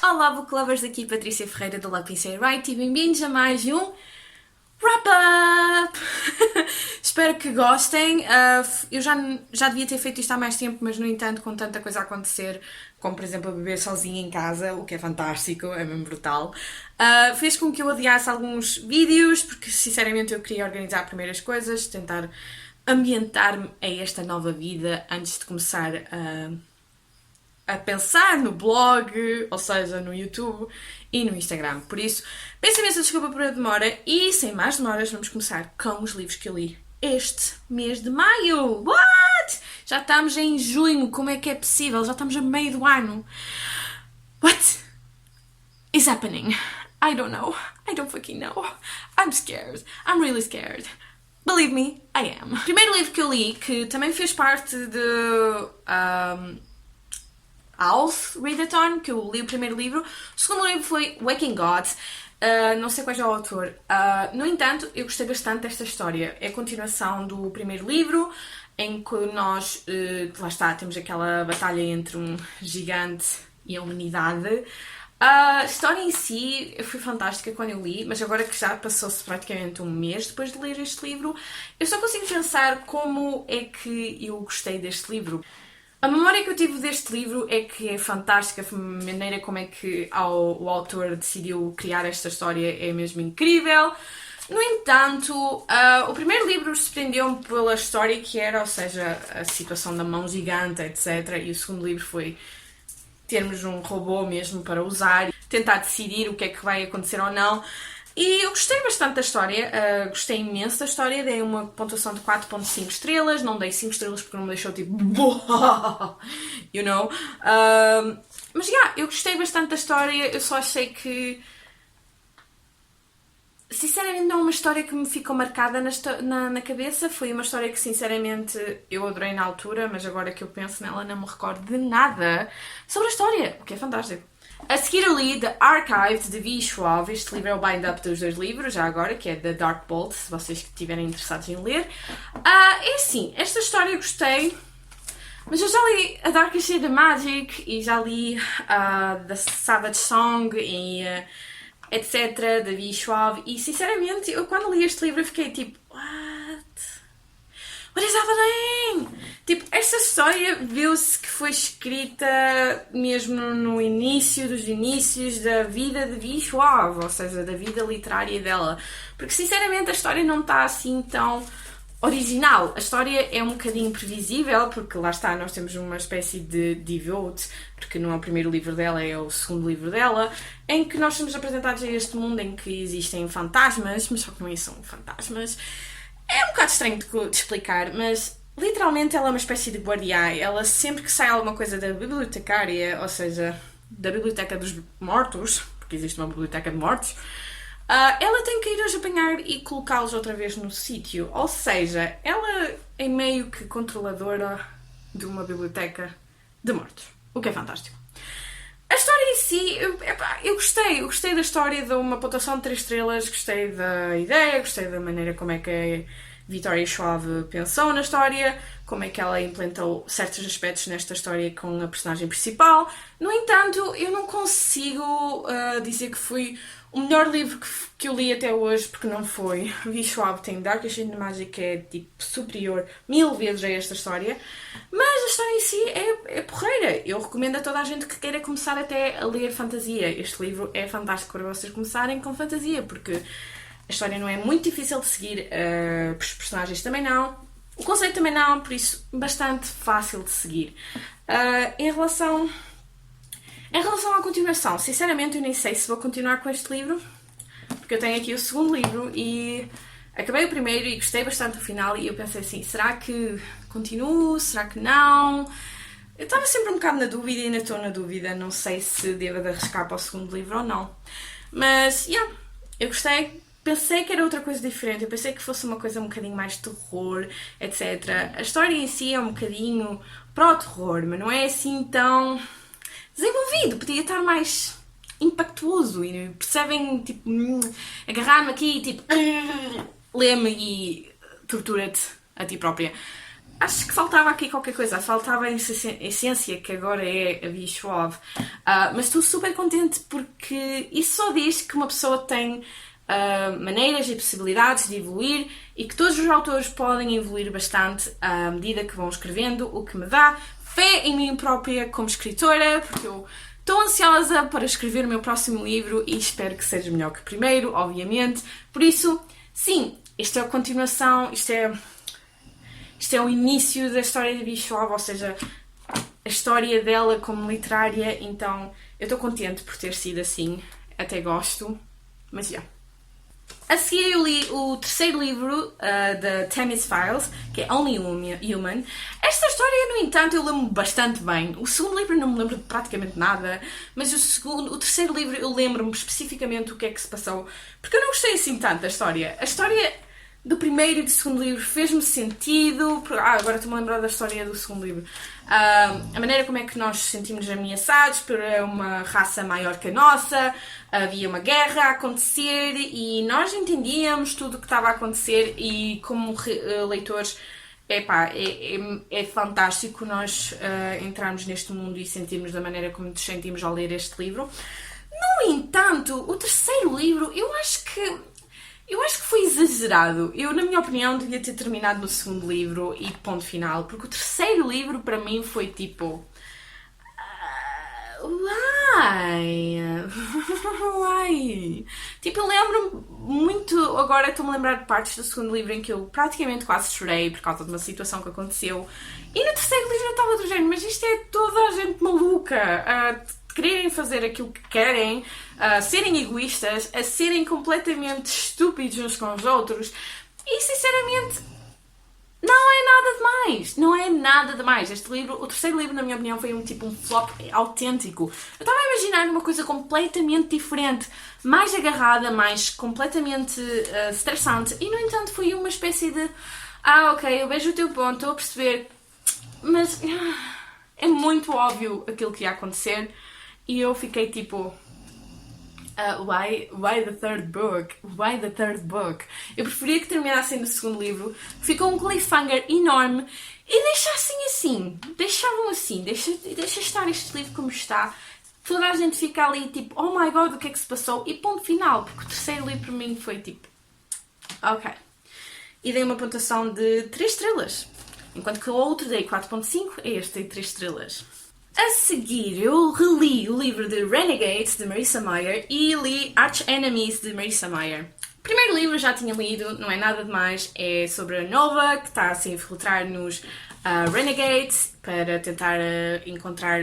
Olá, book lovers, aqui Patrícia Ferreira do Lápis Write e bem-vindos a mais um Wrap-Up! Espero que gostem. Eu já devia ter feito isto há mais tempo, mas no entanto, com tanta coisa a acontecer, como por exemplo a beber sozinha em casa, o que é fantástico, é mesmo brutal, fez com que eu adiasse alguns vídeos, porque sinceramente eu queria organizar primeiro as coisas, tentar ambientar-me a esta nova vida antes de começar a pensar no blog, ou seja, no YouTube e no Instagram. Por isso, peço imensa desculpa por a demora e, sem mais demoras, vamos começar com os livros que eu li este mês de maio. What? Já estamos em junho, como é que é possível? Já estamos a meio do ano. What is happening? I don't know. I don't fucking know. I'm scared. I'm really scared. Believe me, I am. O primeiro livro que eu li, que também fez parte de House Readathon, que eu li o primeiro livro. O segundo livro foi Waking Gods. Não sei qual é o autor. No entanto, eu gostei bastante desta história. É a continuação do primeiro livro, em que nós, lá está, temos aquela batalha entre um gigante e a humanidade. A história em si foi fantástica quando eu li, mas agora que já passou-se praticamente um mês depois de ler este livro, eu só consigo pensar como é que eu gostei deste livro. A memória que eu tive deste livro é que é fantástica, a maneira como é que o autor decidiu criar esta história é mesmo incrível. No entanto, o primeiro livro surpreendeu-me pela história que era, ou seja, a situação da mão gigante, etc. E o segundo livro foi termos um robô mesmo para usar, tentar decidir o que é que vai acontecer ou não. E eu gostei bastante da história, gostei imenso da história, dei uma pontuação de 4.5 estrelas, não dei 5 estrelas porque não me deixou tipo... you know? Mas eu gostei bastante da história, eu só achei que... Sinceramente não é uma história que me ficou marcada na cabeça, foi uma história que sinceramente eu adorei na altura, mas agora que eu penso nela não me recordo de nada sobre a história, o que é fantástico. A seguir eu li The Archives de V. Schwab. Este livro é o bind-up dos dois livros, já agora, que é The Dark Bolt, se vocês estiverem interessados em ler. É assim, esta história eu gostei, mas eu já li A Dark Shade of Magic e já li The Savage Song e etc. de V. Schwab. E sinceramente, eu quando li este livro eu fiquei tipo, What is happening? Tipo, esta história viu-se que foi escrita mesmo no início dos inícios da vida de V. Schwab, ou seja, da vida literária dela. Porque, sinceramente, a história não está assim tão original. A história é um bocadinho previsível, porque lá está, nós temos uma espécie de devote, porque não é o primeiro livro dela, é o segundo livro dela, em que nós somos apresentados a este mundo em que existem fantasmas, mas só que não são fantasmas. É um bocado estranho de explicar, mas literalmente ela é uma espécie de guardiã. Ela sempre que sai alguma coisa da bibliotecária, ou seja, da biblioteca dos mortos, porque existe uma biblioteca de mortos, ela tem que ir os apanhar e colocá-los outra vez no sítio. Ou seja, ela é meio que controladora de uma biblioteca de mortos, o que é fantástico. A história em si, eu gostei da história, de uma pontuação de 3 estrelas, gostei da ideia, gostei da maneira como é que a Victoria Schwab pensou na história, como é que ela implementou certos aspectos nesta história com a personagem principal. No entanto, eu não consigo dizer que foi o melhor livro que eu li até hoje, porque não foi. V. Schwab tem Dark Shade of Magic, que é tipo superior 1000 vezes a esta história, mas a história em si é porreira. Eu recomendo a toda a gente que queira começar até a ler fantasia. Este livro é fantástico para vocês começarem com fantasia, porque a história não é muito difícil de seguir, os personagens também não, o conceito também não, por isso bastante fácil de seguir. Em relação à continuação, sinceramente eu nem sei se vou continuar com este livro, porque eu tenho aqui o segundo livro e acabei o primeiro e gostei bastante do final e eu pensei assim, será que continuo, será que não? Eu estava sempre um bocado na dúvida e ainda estou na dúvida, não sei se devo de arriscar para o segundo livro ou não. Mas, eu gostei. Pensei que era outra coisa diferente, eu pensei que fosse uma coisa um bocadinho mais terror, etc. A história em si é um bocadinho para o terror, mas não é assim tão desenvolvido, podia estar mais impactuoso e percebem, tipo, agarrar-me aqui e tipo, lê-me e tortura-te a ti própria. acho que faltava aqui qualquer coisa, faltava a essência que agora é a Be Suave. Mas estou super contente porque isso só diz que uma pessoa tem maneiras e possibilidades de evoluir e que todos os autores podem evoluir bastante à medida que vão escrevendo, o que me dá fé em mim própria como escritora, porque eu estou ansiosa para escrever o meu próximo livro e espero que seja melhor que o primeiro, obviamente. Por isso, sim, isto é a continuação, isto é o início da história de Be Suave, ou seja, a história dela como literária, então eu estou contente por ter sido assim, até gosto, mas já. A seguir eu li o terceiro livro da Thames Files, que é Only Human. Esta história, no entanto, eu lembro-me bastante bem. O segundo livro não me lembro de praticamente nada, mas o terceiro livro eu lembro-me especificamente o que é que se passou, porque eu não gostei assim tanto da história. A história do primeiro e do segundo livro fez-me sentido. Agora estou-me a lembrar da história do segundo livro. A maneira como é que nós nos sentimos ameaçados por uma raça maior que a nossa. Havia uma guerra a acontecer e nós entendíamos tudo o que estava a acontecer e como leitores é fantástico nós entrarmos neste mundo e sentirmos da maneira como nos sentimos ao ler este livro. No entanto, o terceiro livro eu acho que foi exagerado. Eu, na minha opinião, devia ter terminado no segundo livro e ponto final. Porque o terceiro livro, para mim, foi tipo... Why? Tipo, eu lembro-me muito... Agora estou-me a lembrar de partes do segundo livro em que eu praticamente quase chorei por causa de uma situação que aconteceu. E no terceiro livro eu estava do género, mas isto é toda a gente maluca. Quererem fazer aquilo que querem, serem egoístas, a serem completamente estúpidos uns com os outros e sinceramente não é nada demais, não é nada demais. Este livro, o terceiro livro na minha opinião foi um flop autêntico. Eu estava a imaginar uma coisa completamente diferente, mais agarrada, mais completamente estressante e no entanto foi uma espécie de ok, eu vejo o teu ponto, estou a perceber, mas é muito óbvio aquilo que ia acontecer. E eu fiquei tipo... why the third book? Why the third book? Eu preferia que terminassem no segundo livro. Ficou um cliffhanger enorme. E deixavam assim. Deixa estar este livro como está. Toda a gente fica ali tipo... Oh my god, o que é que se passou? E ponto final. Porque o terceiro livro para mim foi tipo... Ok. E dei uma pontuação de 3 estrelas. Enquanto que o outro dei 4.5. Este dei 3 estrelas. A seguir, eu reli o livro de Renegades, de Marissa Meyer, e li Arch Enemies, de Marissa Meyer. O primeiro livro eu já tinha lido, não é nada demais, é sobre a Nova, que está a se infiltrar nos Renegades, para tentar encontrar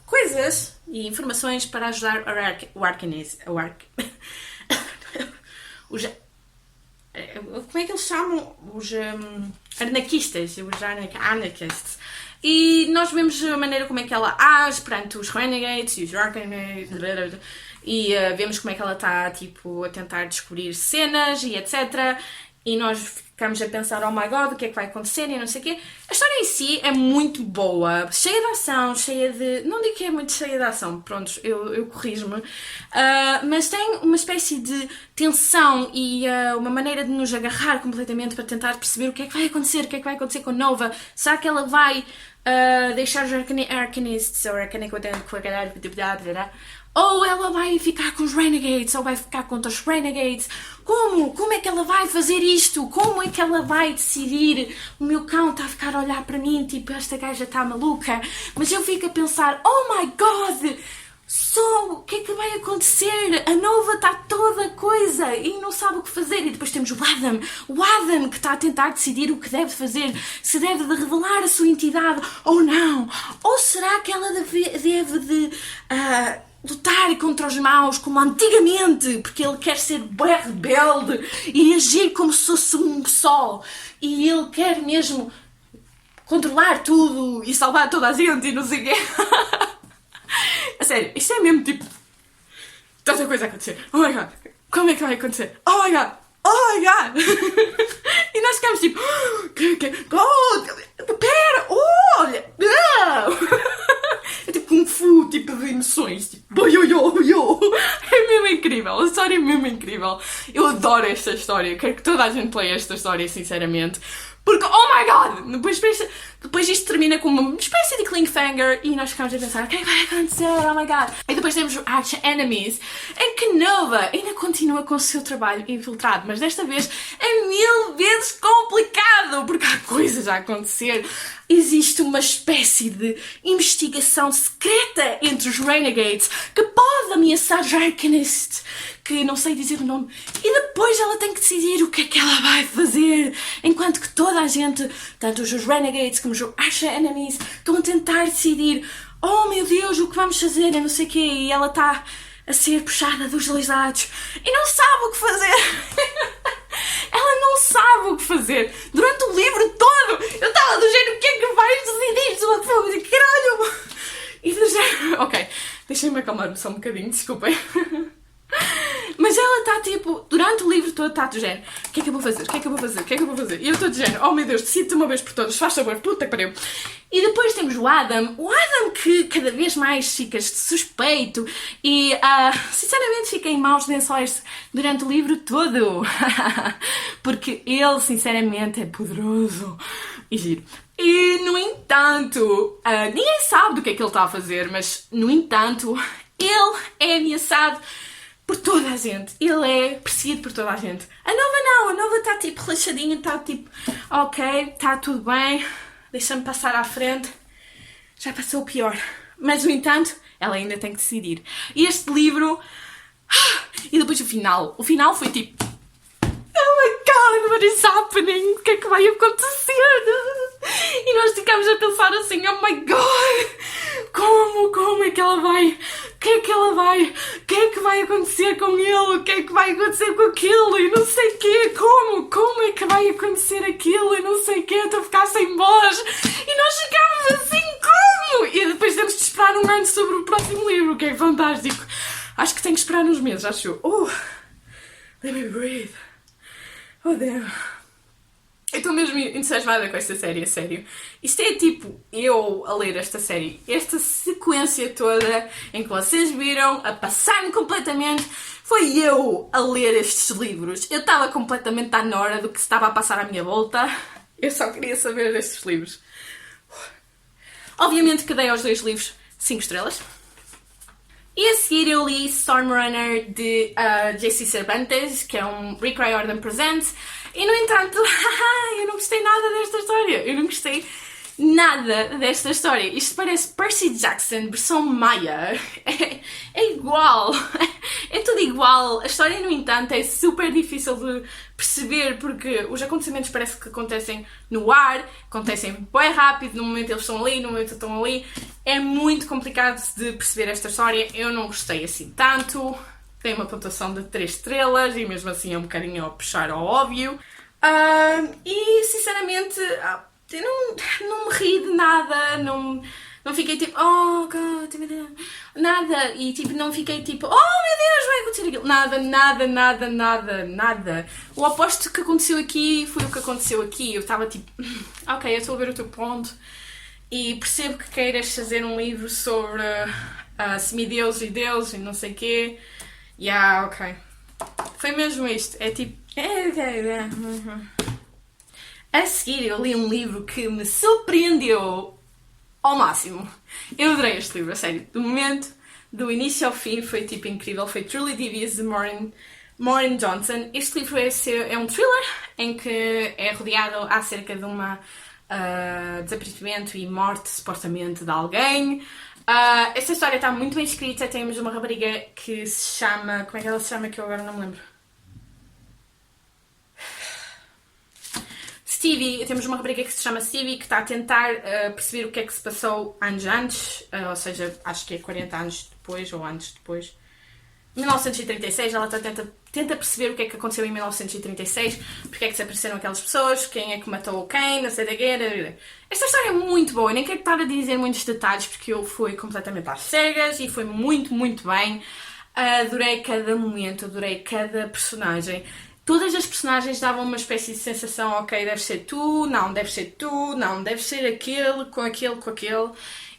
coisas e informações para ajudar o Arcanese. Como é que eles chamam? Os anarquistas. Os anarchists. E nós vemos a maneira como é que ela age perante os Renegades e os Arcanese. E vemos como é que ela está tipo, a tentar descobrir cenas e etc. E nós ficamos a pensar, oh my god, o que é que vai acontecer e não sei o quê. A história em si é muito boa, cheia de ação, cheia de... Não digo que é muito cheia de ação, pronto, eu corrijo-me. Mas tem uma espécie de tensão e uma maneira de nos agarrar completamente para tentar perceber o que é que vai acontecer com a Nova. Será que ela vai deixar os Arcanists ou ou ela vai ficar com os Renegades, ou vai ficar contra os Renegades. Como é que ela vai fazer isto? Como é que ela vai decidir? O meu cão está a ficar a olhar para mim, tipo, esta gaja está maluca. Mas eu fico a pensar, oh my god, o que é que vai acontecer? A Nova está toda coisa e não sabe o que fazer. E depois temos o Adam que está a tentar decidir o que deve fazer. Se deve de revelar a sua entidade ou não. Ou será que ela deve de lutar contra os maus como antigamente, porque ele quer ser bem rebelde e agir como se fosse um sol. E ele quer mesmo controlar tudo e salvar toda a gente e não sei o quê. A sério, isto é mesmo tipo... Tanta coisa a acontecer. Oh my god, como é que vai acontecer? Oh my god, oh my god. E nós ficamos tipo... Oh, pera, olha, não. É tipo Kung Fu, tipo de emoções, tipo... É mesmo incrível, a história é mesmo incrível. Eu adoro esta história, quero que toda a gente leia esta história, sinceramente. Porque, oh my god! Depois isto termina com uma espécie de cliffhanger e nós ficamos a pensar, o que é que vai acontecer? Oh my god! E depois temos o Arch Enemies, em que Nova ainda continua com o seu trabalho infiltrado, mas desta vez é 1000 vezes complicado, porque há coisas a acontecer. Existe uma espécie de investigação secreta entre os Renegades que pode ameaçar Arcanist, que não sei dizer o nome, e depois ela tem que decidir o que é que ela vai fazer, enquanto que toda a gente, tanto os Renegades como os Arch Enemies, estão a tentar decidir, oh meu Deus, o que vamos fazer, eu não sei o quê, e ela está a ser puxada dos dois lados e não sabe o que fazer. Ela não sabe o que fazer. Durante o livro todo, eu estava do género, o que é que vais decidir? Sua pessoa, caralho! E do género, ok, deixem-me acalmar só um bocadinho, desculpem. Mas ela está tipo, durante o livro todo está do género, o que é que eu vou fazer? O que é que eu vou fazer? O que é que eu vou fazer? E eu estou do género, oh meu Deus, decide-te uma vez por todas, faz favor, puta que pariu. E depois temos o Adam que cada vez mais fica suspeito e sinceramente fica em maus lençóis durante o livro todo. Porque ele sinceramente é poderoso e giro. E no entanto, ninguém sabe do que é que ele está a fazer, mas no entanto, ele é ameaçado por toda a gente. Ele é perseguido por toda a gente. A Nova não. A Nova está tipo relaxadinha, está tipo, ok, está tudo bem, deixa-me passar à frente. Já passou o pior. Mas no entanto, ela ainda tem que decidir. E este livro... E depois o final. O final foi tipo... Oh my god, what is happening? O que é que vai acontecer? E nós ficamos a pensar assim, oh my god, como é que ela vai? O que é que ela vai? O que é que vai acontecer com ele? O que é que vai acontecer com aquilo? E não sei o quê, como é que vai acontecer aquilo? E não sei o quê, estou a ficar sem voz. E nós ficamos assim, como? E depois temos de esperar um ano sobre o próximo livro, que é fantástico. Acho que tenho que esperar uns meses, acho. Let me breathe. Oh, Deus. Eu estou mesmo entusiasmada com esta série, a sério. Isto é tipo eu a ler esta série. Esta sequência toda em que vocês viram a passar-me completamente. Foi eu a ler estes livros. Eu estava completamente à nora do que se estava a passar à minha volta. Eu só queria saber destes livros. Obviamente que dei aos 2 livros 5 estrelas. E a seguir eu li Stormrunner de J.C. Cervantes, que é um Rick Riordan Presents. E no entanto, eu não gostei nada desta história. Eu não gostei nada desta história. Isto parece Percy Jackson, versão Maia. É igual. É tudo igual. A história, no entanto, é super difícil de perceber porque os acontecimentos parece que acontecem no ar, acontecem bem rápido, no momento eles estão ali, no momento estão ali. É muito complicado de perceber esta história. Eu não gostei assim tanto. Tem uma pontuação de 3 estrelas e mesmo assim é um bocadinho a puxar ao óbvio. E sinceramente, eu não me ri de nada, não fiquei tipo, oh god, nada. E tipo, não fiquei tipo, oh meu Deus, vai acontecer aquilo. Nada. O oposto que aconteceu aqui foi o que aconteceu aqui. Eu estava tipo, ok, eu estou a ver o teu ponto e percebo que queiras fazer um livro sobre semideus e deus e não sei o quê. Ok. Foi mesmo isto. É tipo... A seguir eu li um livro que me surpreendeu ao máximo. Eu adorei este livro, a sério. Do momento, do início ao fim, foi tipo incrível. Foi Truly Devious de Maureen Johnson. Este livro é um thriller em que é rodeado acerca de uma desaparecimento e morte, supostamente, de alguém. Esta história está muito bem escrita. Temos uma rapariga que se chama... Como é que ela se chama? Que eu agora não me lembro. Stevie. Temos uma rapariga que se chama Stevie que está a tentar perceber o que é que se passou anos antes. Ou seja, acho que é 40 anos depois ou anos depois. 1936, ela tenta perceber o que é que aconteceu em 1936, porque é que desapareceram aquelas pessoas, quem é que matou quem, não sei da guerra. Esta história é muito boa, eu nem quero estar a dizer muitos detalhes porque eu fui completamente às cegas e foi muito, muito bem. Adorei cada momento, adorei cada personagem. Todas as personagens davam uma espécie de sensação, ok, deve ser tu, não, deve ser tu, não, deve ser aquele, com aquele, com aquele.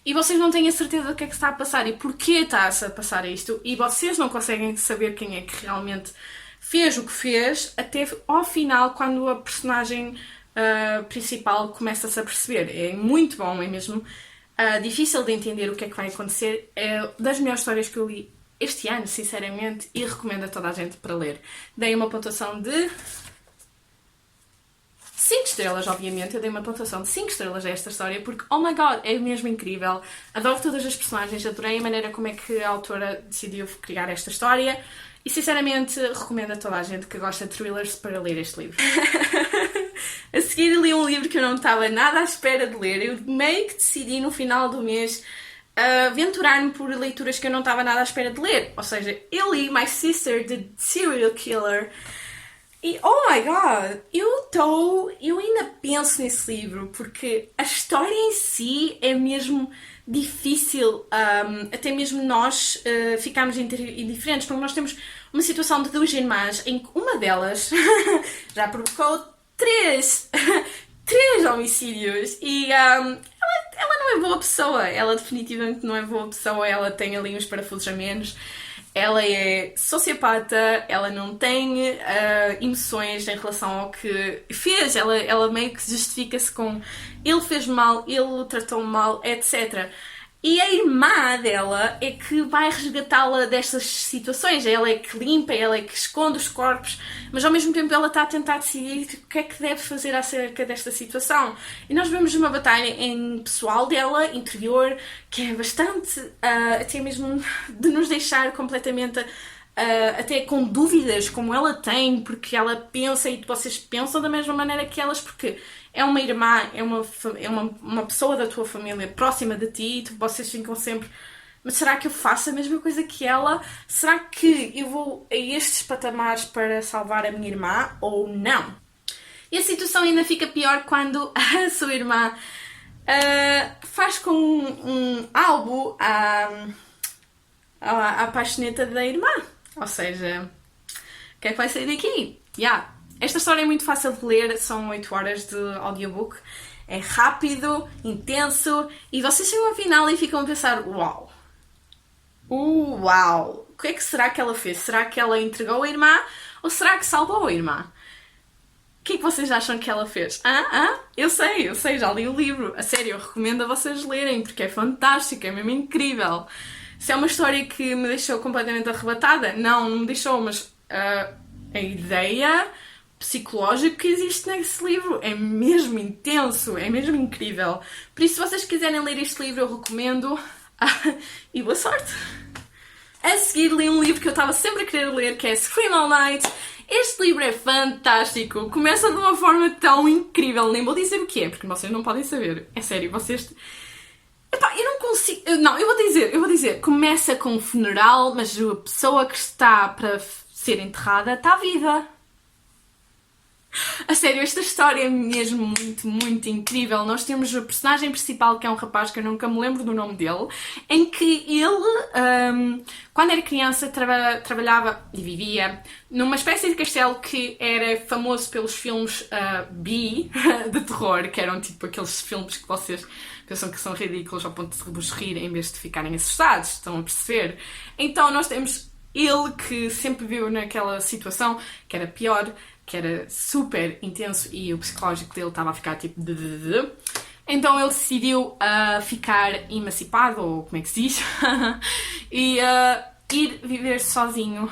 E vocês não têm a certeza do que é que está a passar e porquê está-se a passar isto. E vocês não conseguem saber quem é que realmente fez o que fez até ao final, quando a personagem principal começa-se a perceber. É muito bom, é mesmo difícil de entender o que é que vai acontecer. É das melhores histórias que eu li este ano, sinceramente, e recomendo a toda a gente para ler. Dei uma pontuação de 5 estrelas, obviamente. Eu dei uma pontuação de 5 estrelas a esta história porque, oh my god, é mesmo incrível. Adoro todas as personagens, adorei a maneira como é que a autora decidiu criar esta história e, sinceramente, recomendo a toda a gente que gosta de thrillers para ler este livro. A seguir li um livro que eu não estava nada à espera de ler. Eu meio que decidi no final do mês aventurar-me por leituras que eu não estava nada à espera de ler. Ou seja, eu li My Sister, the Serial Killer. E, oh my god, eu ainda penso nesse livro, porque a história em si é mesmo difícil, até mesmo nós ficarmos indiferentes, porque nós temos uma situação de duas irmãs em que uma delas já provocou três homicídios e ela não é boa pessoa, ela definitivamente não é boa pessoa, ela tem ali uns parafusos a menos. Ela é sociopata, ela não tem emoções em relação ao que fez, ela meio que justifica-se com ele fez mal, ele o tratou mal, etc. E a irmã dela é que vai resgatá-la destas situações. Ela é que limpa, ela é que esconde os corpos, mas ao mesmo tempo ela está a tentar decidir o que é que deve fazer acerca desta situação. E nós vemos uma batalha pessoal dela, interior, que é bastante, até mesmo de nos deixar completamente até com dúvidas como ela tem, porque ela pensa e vocês pensam da mesma maneira que elas, porque é uma irmã, é uma pessoa da tua família próxima de ti e vocês ficam sempre, mas será que eu faço a mesma coisa que ela? Será que eu vou a estes patamares para salvar a minha irmã ou não? E a situação ainda fica pior quando a sua irmã faz com um álbum à paixoneta da irmã. Ou seja, o que é que vai sair daqui? Esta história é muito fácil de ler, são 8 horas de audiobook. É rápido, intenso, e vocês chegam ao final e ficam a pensar, uau! Uau! O que é que será que ela fez? Será que ela entregou a irmã ou será que salvou a irmã? O que é que vocês acham que ela fez? Eu sei, já li o livro. A sério, eu recomendo a vocês lerem, porque é fantástico, é mesmo incrível. Se é uma história que me deixou completamente arrebatada, não me deixou, mas a ideia psicológica que existe nesse livro é mesmo intenso, é mesmo incrível. Por isso, se vocês quiserem ler este livro, eu recomendo e boa sorte! A seguir li um livro que eu estava sempre a querer ler, que é Scream All Night. Este livro é fantástico, começa de uma forma tão incrível, nem vou dizer o que é, porque vocês não podem saber. É sério, vocês... Epá, eu não consigo... Não, eu vou dizer. Começa com um funeral, mas a pessoa que está para ser enterrada está viva. A sério, esta história é mesmo muito, muito incrível. Nós temos o personagem principal, que é um rapaz que eu nunca me lembro do nome dele, em que ele, quando era criança, trabalhava e vivia numa espécie de castelo que era famoso pelos filmes B, de terror, que eram tipo aqueles filmes que vocês pensam que são ridículos ao ponto de vos rir em vez de ficarem assustados, estão a perceber? Então nós temos ele que sempre viu naquela situação, que era pior, que era super intenso e o psicológico dele estava a ficar tipo... Então ele decidiu ficar emancipado, ou como é que se diz, e ir viver sozinho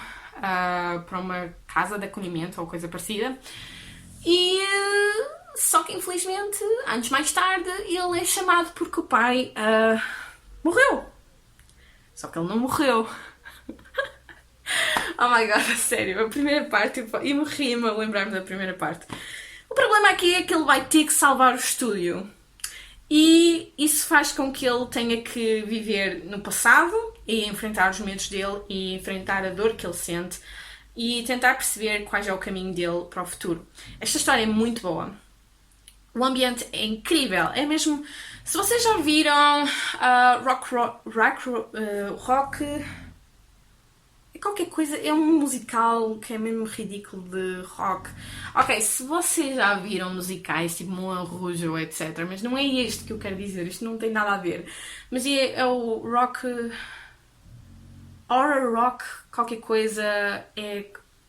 para uma casa de acolhimento ou coisa parecida. E só que infelizmente, anos mais tarde, ele é chamado porque o pai morreu. Só que ele não morreu. Oh my god, a sério, a primeira parte, e me ri-me a lembrar-me da primeira parte. O problema aqui é que ele vai ter que salvar o estúdio. E isso faz com que ele tenha que viver no passado e enfrentar os medos dele e enfrentar a dor que ele sente e tentar perceber qual é o caminho dele para o futuro. Esta história é muito boa. O ambiente é incrível, é mesmo... Se vocês já viram rock qualquer coisa, é um musical que é mesmo ridículo de rock. Ok, se vocês já viram musicais tipo Moulin Rouge ou etc, mas não é este que eu quero dizer, isto não tem nada a ver. Mas é o rock... horror rock, qualquer coisa, é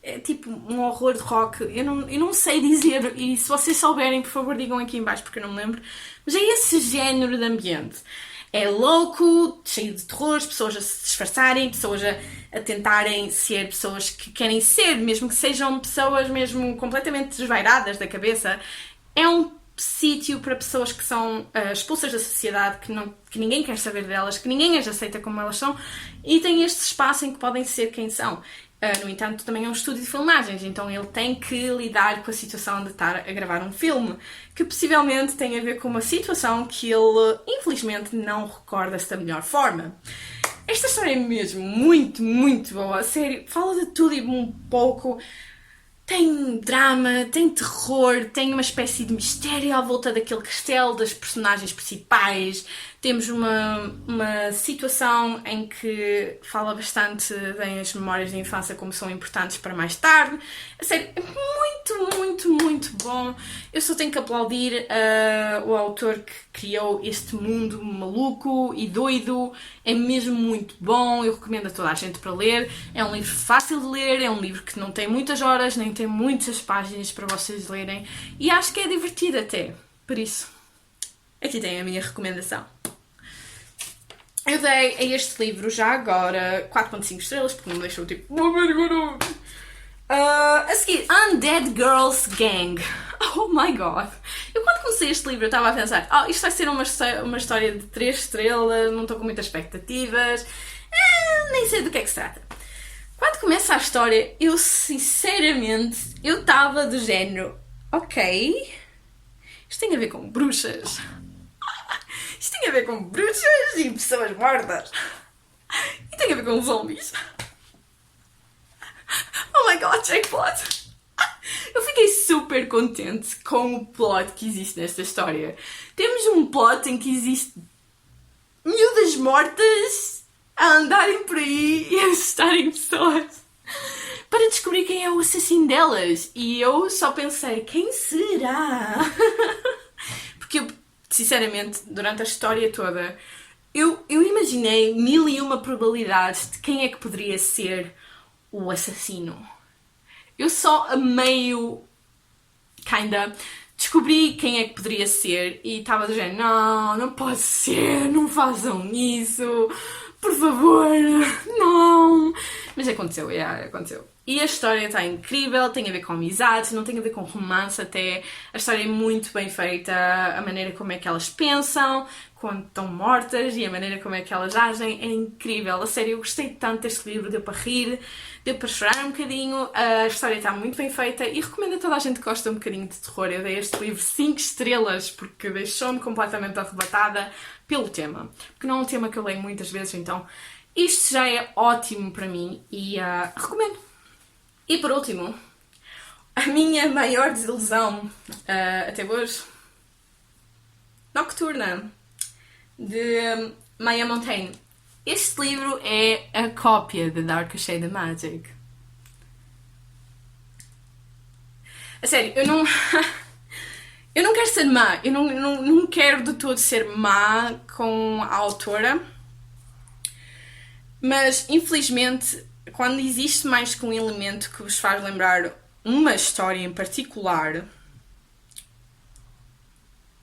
é tipo um horror de rock. Eu não sei dizer, e se vocês souberem, por favor, digam aqui em baixo porque eu não me lembro. Mas é esse género de ambiente. É louco, cheio de terror, as pessoas a se disfarçarem, pessoas a tentarem ser pessoas que querem ser, mesmo que sejam pessoas mesmo completamente desvairadas da cabeça. É um sítio para pessoas que são expulsas da sociedade, que ninguém quer saber delas, que ninguém as aceita como elas são, e tem este espaço em que podem ser quem são. No entanto, também é um estúdio de filmagens, então ele tem que lidar com a situação de estar a gravar um filme, que possivelmente tem a ver com uma situação que ele, infelizmente, não recorda-se da melhor forma. Esta história é mesmo muito, muito boa, a sério, fala de tudo e um pouco. Tem drama, tem terror, tem uma espécie de mistério à volta daquele castelo, das personagens principais. Temos uma situação em que fala bastante das memórias de infância como são importantes para mais tarde. A sério, é muito, muito, muito bom. Eu só tenho que aplaudir o autor que criou este mundo maluco e doido. É mesmo muito bom, eu recomendo a toda a gente para ler. É um livro fácil de ler, é um livro que não tem muitas horas, nem tem muitas páginas para vocês lerem. E acho que é divertido até, por isso. Aqui tem a minha recomendação. Eu dei a este livro já agora 4.5 estrelas, porque não me deixou tipo... a seguir, Undead Girls Gang. Oh my god. Eu quando comecei este livro eu estava a pensar, isto vai ser uma história de 3 estrelas, não estou com muitas expectativas, nem sei do que é que se trata. Quando começa a história, eu sinceramente, eu estava do género, ok, isto tem a ver com bruxas. Isto tem a ver com bruxas e pessoas mortas. E tem a ver com zombies. Oh my god, jackpot! Eu fiquei super contente com o plot que existe nesta história. Temos um plot em que existe miúdas mortas a andarem por aí e a assustarem pessoas para descobrir quem é o assassino delas. E eu só pensei, quem será? Porque eu, sinceramente, durante a história toda, eu imaginei 1001 probabilidades de quem é que poderia ser o assassino. Eu só a meio, descobri quem é que poderia ser e estava do género, não pode ser, não façam isso, por favor, não. Mas aconteceu, aconteceu. E a história está incrível, tem a ver com amizades, não tem a ver com romance até. A história é muito bem feita, a maneira como é que elas pensam quando estão mortas e a maneira como é que elas agem é incrível. A sério, eu gostei tanto deste livro, deu para rir, deu para chorar um bocadinho, a história está muito bem feita e recomendo a toda a gente que gosta um bocadinho de terror. Eu dei a este livro 5 estrelas porque deixou-me completamente arrebatada pelo tema. Porque não é um tema que eu leio muitas vezes, então isto já é ótimo para mim e recomendo. E por último, a minha maior desilusão até hoje, Nocturna, de Maya Montaigne. Este livro é a cópia de Dark Shade of Magic. A sério, eu não quero ser má, eu não quero de todo ser má com a autora, mas infelizmente quando existe mais que um elemento que vos faz lembrar uma história em particular,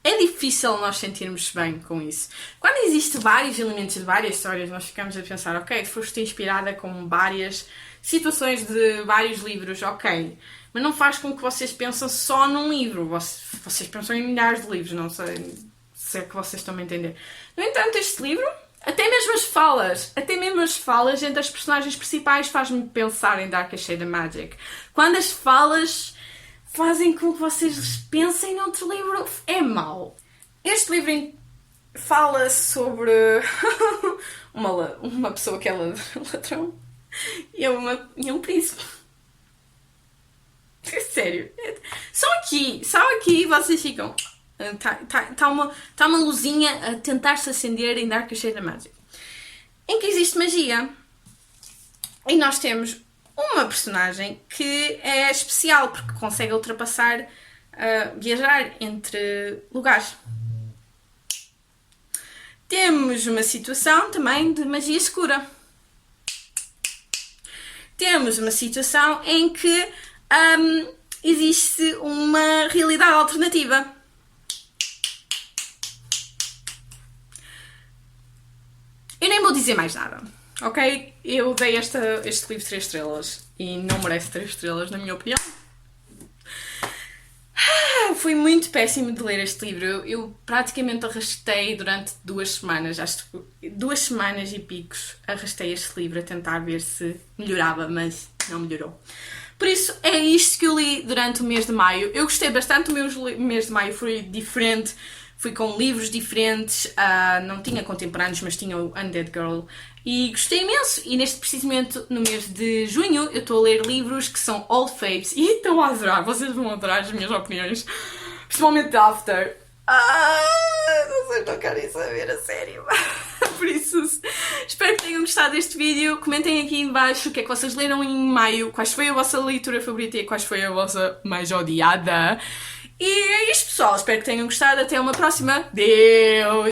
é difícil nós sentirmos bem com isso. Quando existem vários elementos de várias histórias, nós ficamos a pensar, ok, foste inspirada com várias situações de vários livros, ok, mas não faz com que vocês pensem só num livro, vocês pensam em milhares de livros, não sei se é que vocês estão a entender. No entanto, este livro, até mesmo as falas entre as personagens principais faz-me pensar em Dark Shade of Magic. Quando as falas fazem com que vocês pensem noutro livro, é mau. Este livro fala sobre uma pessoa que é ladrão e é um príncipe. Sério. Só aqui vocês ficam... Está uma luzinha a tentar-se acender em Dark Shade of Magic, em que existe magia. E nós temos uma personagem que é especial porque consegue ultrapassar, viajar entre lugares. Temos uma situação também de magia escura. temos uma situação em que existe uma realidade alternativa. Eu nem vou dizer mais nada, ok? Eu dei este livro 3 estrelas e não merece 3 estrelas, na minha opinião. Foi muito péssimo de ler este livro. Eu praticamente arrastei durante 2 semanas, acho que 2 semanas e picos, arrastei este livro a tentar ver se melhorava, mas não melhorou. Por isso, é isto que eu li durante o mês de maio. Eu gostei bastante, o meu mês de maio foi diferente. Fui com livros diferentes, não tinha contemporâneos, mas tinha o Undead Girl. E gostei imenso. E neste preciso momento, no mês de junho, eu estou a ler livros que são old faves. E estão a adorar, vocês vão adorar as minhas opiniões. Principalmente After. Vocês não querem saber, a sério. Por isso, espero que tenham gostado deste vídeo. Comentem aqui em baixo o que é que vocês leram em maio. Quais foi a vossa leitura favorita e quais foi a vossa mais odiada. E é isto, pessoal. Espero que tenham gostado. Até uma próxima. Deus!